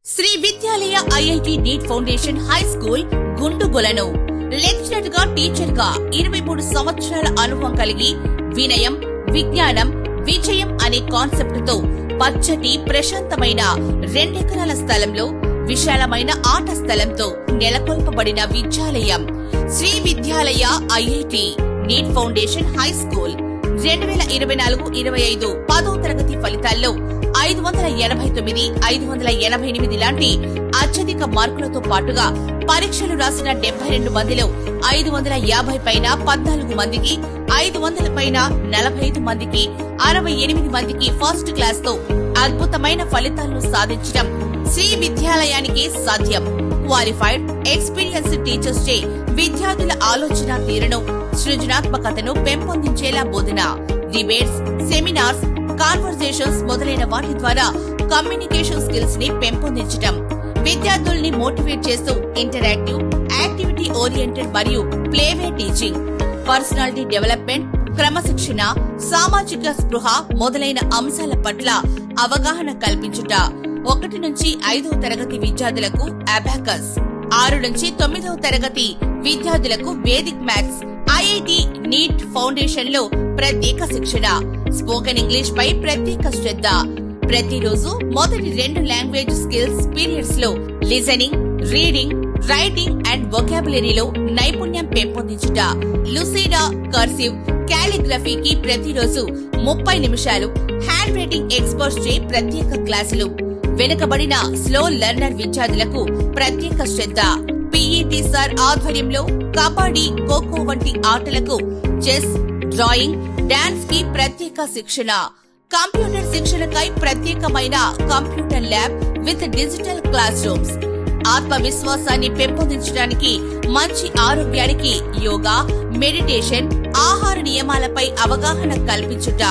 Shri Vidyalaya IIT NEET foundation high school Gundugolanu lecturer గా teacher గా 23 సంవత్సరాల అనుభవం కలిగి వినయం, విజ్ఞానం, విజయం అనే కాన్సెప్ట్ తో పచ్చటి ప్రశాంతమైన 2 ఎకరాల స్థలంలో విశాలమైన ఆట స్థలంతో నెలకొల్పబడిన విద్యాలయం Sri Vidyalaya IIT NEET foundation high school 2024-25 10వ తరగతి ఫలితాల్లో 589, 588 లాంటి అత్యధిక మార్కులతో పాటుగా పరీక్షలు రాసిన 72 మందిలో 550 పైన 14 మందికి, 500 పైన 45 మందికి, 68 మందికి ఫస్ట్ క్లాస్ తో అద్భుతమైన ఫలితాలను సాధించడం శ్రీ విద్యాలయానికి సాధ్యం. క్వాలిఫైడ్, ఎక్స్పీరియన్స్డ్ టీచర్స్ చే విద్యార్థుల ఆలోచన తీరును, సృజనాత్మకతను పెంపొందించేలా బోధన, డిబేట్స్, సెమినార్స్, కాన్వర్సేషన్స్ మొదలైన వాటి ద్వారా కమ్యూనికేషన్ స్కిల్స్ ని పెంపొందించటం, విద్యార్థుల్ని మోటివేట్ చేస్తూ ఇంటరాక్టివ్, యాక్టివిటీ ఓరియంటెడ్ మరియు ప్లేవే టీచింగ్, పర్సనాలిటీ డెవలప్మెంట్, క్రమశిక్షణ, సామాజిక స్పృహ మొదలైన అంశాల పట్ల అవగాహన కల్పించుట. 1 నుంచి 5వ తరగతి విద్యార్థులకు అబాకస్, 6 నుంచి 9వ తరగతి విద్యార్థులకు Vedic maths. IIT NEET foundation లో ప్రత్యేక శిక్షణ, స్పోకెన్ ఇంగ్లీష్ పై ప్రత్యేక శ్రద్ధ. ప్రతిరోజు మొదటి 2 లాంగ్వేజ్ స్కిల్స్ పీరియడ్స్ లో లిజనింగ్, రీడింగ్, రైటింగ్ అండ్ వొకాబులరీలో నైపుణ్యం పెంపొందించుట. లుసిడా, కర్సివ్, కాలిగ్రఫీకి ప్రతిరోజు 30 నిమిషాలు. హ్యాండ్ రైటింగ్ ఎక్స్పర్ట్స్ చే ప్రత్యేక క్లాసులు. వెనుకబడిన స్లో లెర్నర్ విద్యార్థులకు ప్రత్యేక శ్రద్ధ. పిఈటి సార్ ఆధ్వర్యంలో కబడ్డీ, ఖోఖో వంటి ఆటలకు, చెస్, డ్రాయింగ్, డాన్స్ కి ప్రత్యేక శిక్షణ. కంప్యూటర్ శిక్షణకై ప్రత్యేకమైన computer lab with digital class rooms. ఆత్మవిశ్వాసాన్ని పెంపొందించడానికి, మంచి ఆరోగ్యానికి యోగా, మెడిటేషన్, ఆహార నియమాలపై అవగాహన కల్పించుట.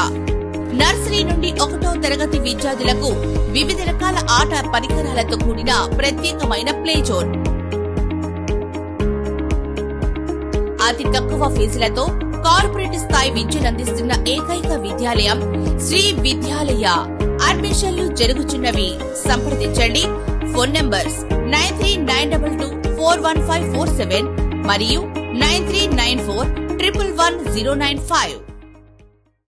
నర్సరీ నుండి 1వ తరగతి విద్యార్థులకు వివిధ రకాల ఆట పరికరాలతో కూడిన ప్రత్యేకమైన ప్లే జోన్. అతి తక్కువ ఫీజులతో కార్పొరేట్ స్థాయి విద్యనందిస్తున్న ఏకైక విద్యాలయం శ్రీ విద్యాలయ. అడ్మిషన్లు జరుగుతున్నవి. సంప్రదించండి. ఫోన్ నంబర్స్ 9392241547 మరియు 9394111095.